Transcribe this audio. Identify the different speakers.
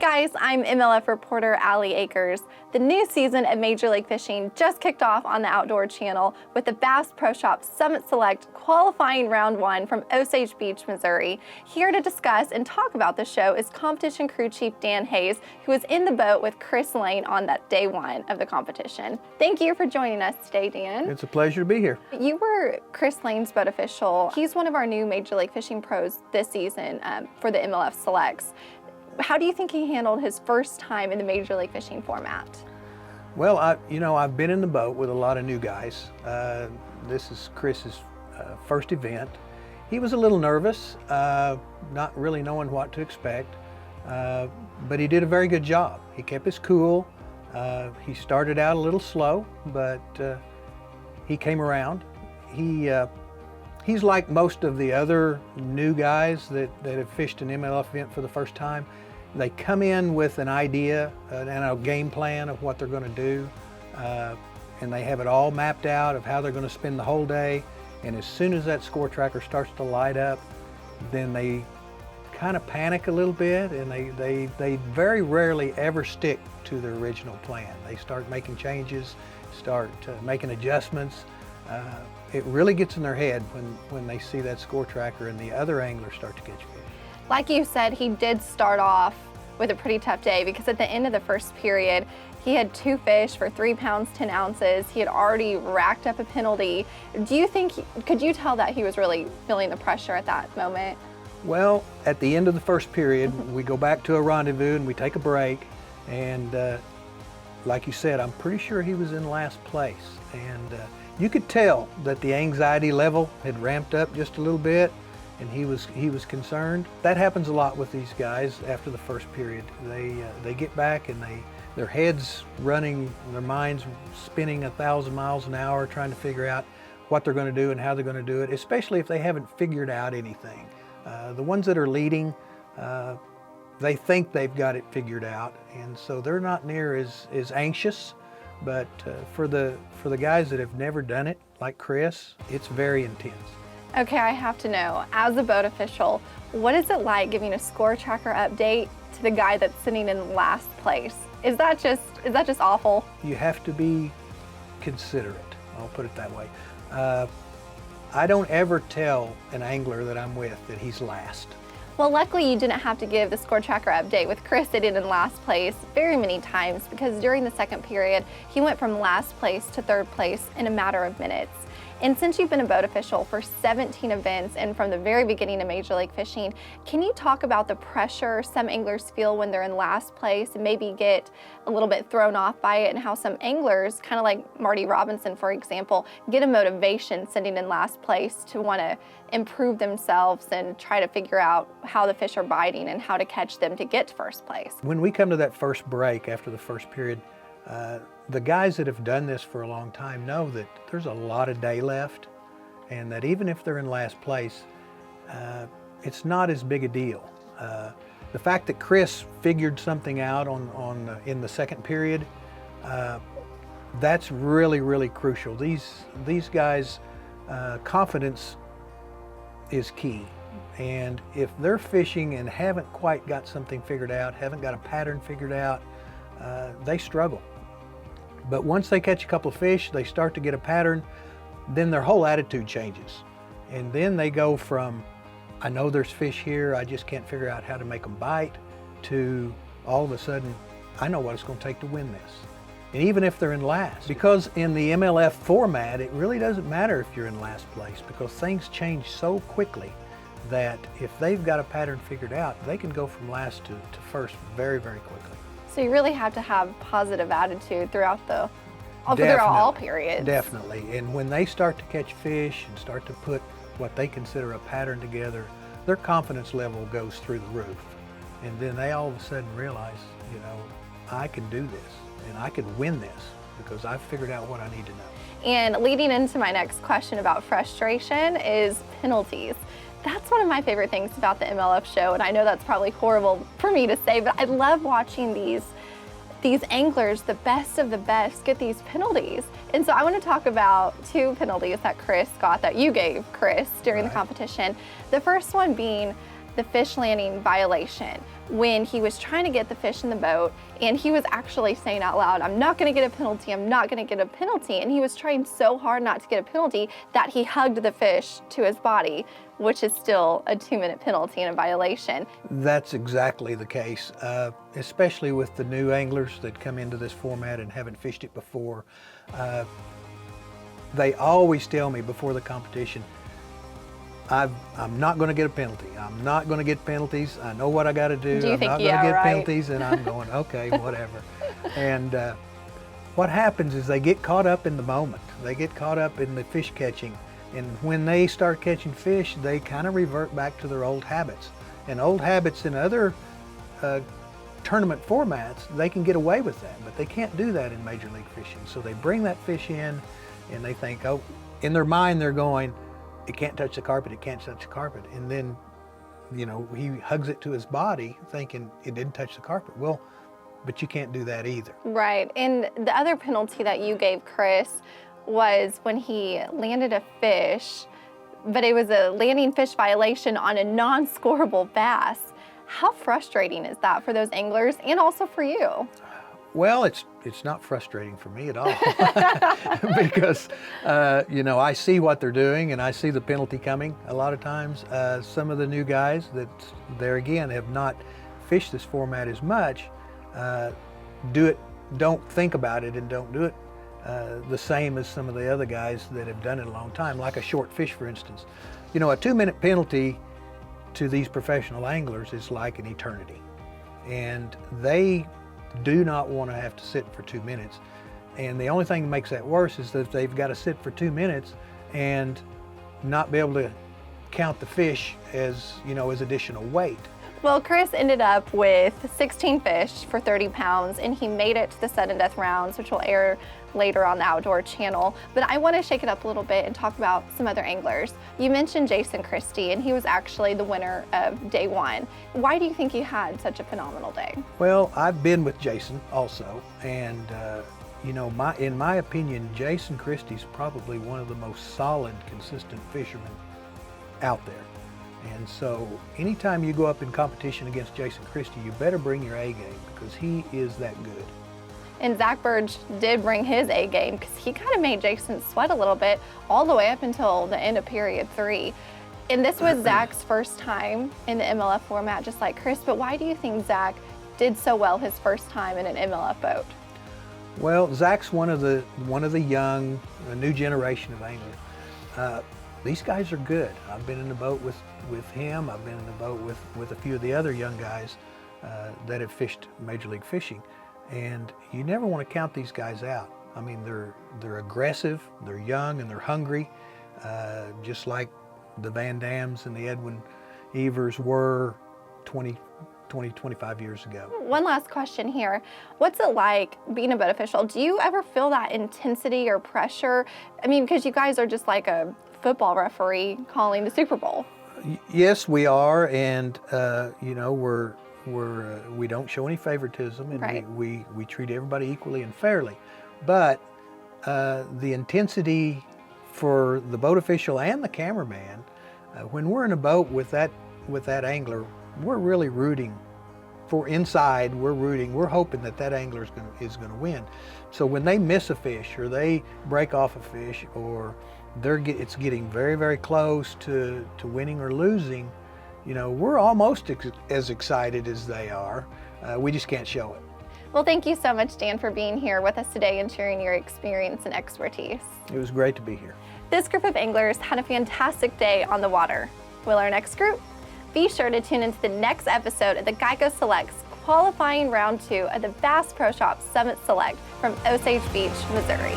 Speaker 1: guys, I'm MLF reporter Allie Akers. The new season of Major League Fishing just kicked off on the Outdoor Channel with the Bass Pro Shop Summit Select qualifying round 1 from Osage Beach, Missouri. Here to discuss and talk about the show is competition crew chief Dan Hayes, who was in the boat with Chris Lane on that day 1 of the competition. Thank you for joining us today, Dan.
Speaker 2: It's a pleasure to be here.
Speaker 1: You were Chris Lane's boat official. He's one of our new Major League Fishing pros this season for the MLF Selects. How do you think he handled his first time in the Major League Fishing format?
Speaker 2: Well, I've been in the boat with a lot of new guys. This is Chris's first event. He was a little nervous, not really knowing what to expect, but he did a very good job. He kept his cool. He started out a little slow, but he came around. He's like most of the other new guys that have fished an MLF event for the first time. They come in with an idea and a game plan of what they're going to do, and they have it all mapped out of how they're going to spend the whole day. And as soon as that score tracker starts to light up, then they kind of panic a little bit, and they very rarely ever stick to their original plan. They start making changes, start making adjustments. It really gets in their head when they see that score tracker and the other anglers start to catch fish.
Speaker 1: Like you said, he did start off with a pretty tough day because at the end of the first period, he had 2 fish for 3 pounds, 10 ounces. He had already racked up a penalty. Do you think, could you tell that he was really feeling the pressure at that moment?
Speaker 2: Well, at the end of the first period, we go back to a rendezvous and we take a break. And like you said, I'm pretty sure he was in last place. And you could tell that the anxiety level had ramped up just a little bit, and he was concerned. That happens a lot with these guys after the first period. They get back and their heads running, their minds spinning 1,000 miles an hour, trying to figure out what they're going to do and how they're going to do it, especially if they haven't figured out anything. The ones that are leading, they think they've got it figured out, and so they're not near as anxious. But for the guys that have never done it, like Chris, it's very intense.
Speaker 1: Okay, I have to know, as a boat official, what is it like giving a score tracker update to the guy that's sitting in last place? Is that just awful?
Speaker 2: You have to be considerate, I'll put it that way. I don't ever tell an angler that I'm with that he's last.
Speaker 1: Well, luckily you didn't have to give the score tracker update with Chris sitting in last place very many times, because during the second period, he went from last place to 3rd place in a matter of minutes. And since you've been a boat official for 17 events and from the very beginning of Major League Fishing, can you talk about the pressure some anglers feel when they're in last place and maybe get a little bit thrown off by it, and how some anglers, kind of like Marty Robinson, for example, get a motivation sitting in last place to want to improve themselves and try to figure out how the fish are biting and how to catch them to get to 1st place?
Speaker 2: When we come to that first break after the first period, the guys that have done this for a long time know that there's a lot of day left, and that even if they're in last place, it's not as big a deal. The fact that Chris figured something out in the second period, that's really, really crucial. These guys, confidence is key. And if they're fishing and haven't quite got something figured out, haven't got a pattern figured out, they struggle. But once they catch a couple of fish, they start to get a pattern, then their whole attitude changes. And then they go from, I know there's fish here, I just can't figure out how to make them bite, to all of a sudden, I know what it's going to take to win this. And even if they're in last, because in the MLF format, it really doesn't matter if you're in last place, because things change so quickly that if they've got a pattern figured out, they can go from last to 1st very, very quickly.
Speaker 1: So you really have to have positive attitude throughout all periods.
Speaker 2: Definitely. And when they start to catch fish and start to put what they consider a pattern together, their confidence level goes through the roof. And then they all of a sudden realize, I can do this and I can win this because I've figured out what I need to know.
Speaker 1: And leading into my next question about frustration is penalties. That's one of my favorite things about the MLF show, and I know that's probably horrible for me to say, but I love watching these anglers, the best of the best, get these penalties. And so I want to talk about 2 penalties that Chris got, that you gave Chris during the competition. The first one being the fish landing violation when he was trying to get the fish in the boat, and he was actually saying out loud, "I'm not going to get a penalty, I'm not going to get a penalty." And he was trying so hard not to get a penalty that he hugged the fish to his body, which is still a 2-minute penalty and a violation.
Speaker 2: That's exactly the case, especially with the new anglers that come into this format and haven't fished it before. They always tell me before the competition, I'm not going to get a penalty. I'm not going to get penalties. I know what I got to do.
Speaker 1: Do you
Speaker 2: I'm
Speaker 1: think,
Speaker 2: not going to
Speaker 1: yeah,
Speaker 2: get
Speaker 1: right?
Speaker 2: penalties. And I'm going, okay, whatever. And what happens is they get caught up in the moment. They get caught up in the fish catching. And when they start catching fish, they kind of revert back to their old habits. And old habits in other tournament formats, they can get away with that, but they can't do that in Major League Fishing. So they bring that fish in and they think, oh, in their mind they're going, it can't touch the carpet, it can't touch the carpet. And then, you know, he hugs it to his body thinking it didn't touch the carpet. Well, but you can't do that either.
Speaker 1: Right, and the other penalty that you gave Chris was when he landed a fish, but it was a landing fish violation on a non-scoreable bass. How frustrating is that for those anglers and also for you?
Speaker 2: Well, it's not frustrating for me at all because, you know, I see what they're doing and I see the penalty coming a lot of times. Some of the new guys that, there again, have not fished this format as much, don't think about it and don't do it the same as some of the other guys that have done it a long time, like a short fish, for instance. You know, a 2-minute penalty to these professional anglers is like an eternity. And they do not want to have to sit for 2 minutes. And the only thing that makes that worse is that they've got to sit for 2 minutes and not be able to count the fish as, you know, as additional weight.
Speaker 1: Well, Chris ended up with 16 fish for 30 pounds, and he made it to the sudden death rounds, which will air later on the Outdoor Channel. But I want to shake it up a little bit and talk about some other anglers. You mentioned Jason Christie, and he was actually the winner of day one. Why do you think he had such a phenomenal day?
Speaker 2: Well, I've been with Jason also, and you know, in my opinion, Jason Christie's probably one of the most solid, consistent fishermen out there. And so anytime you go up in competition against Jason Christie, you better bring your A game because he is that good.
Speaker 1: And Zach Burge did bring his A game because he kind of made Jason sweat a little bit all the way up until the end of period 3. And this was Zach's first time in the MLF format, just like Chris, but why do you think Zach did so well his first time in an MLF boat?
Speaker 2: Well, Zach's one of the young, a new generation of anglers. These guys are good. I've been in the boat with him. I've been in the boat with a few of the other young guys that have fished Major League Fishing. And you never want to count these guys out. I mean, they're aggressive, they're young, and they're hungry, just like the Van Dams and the Edwin Evers were 25 years ago.
Speaker 1: One last question here. What's it like being a boat official? Do you ever feel that intensity or pressure? I mean, because you guys are just like a football referee calling the Super Bowl.
Speaker 2: Yes, we are, and you know, we don't show any favoritism, and
Speaker 1: right.
Speaker 2: we treat everybody equally and fairly. But the intensity for the boat official and the cameraman, when we're in a boat with that angler, we're really rooting for inside. We're hoping that angler is going to win. So when they miss a fish or they break off a fish or it's getting very, very close to winning or losing, you know, we're almost as excited as they are. We just can't show it.
Speaker 1: Well, thank you so much, Dan, for being here with us today and sharing your experience and expertise.
Speaker 2: It was great to be here.
Speaker 1: This group of anglers had a fantastic day on the water. Will our next group? Be sure to tune into the next episode of the Geico Selects qualifying round 2 of the Bass Pro Shop Summit Select from Osage Beach, Missouri.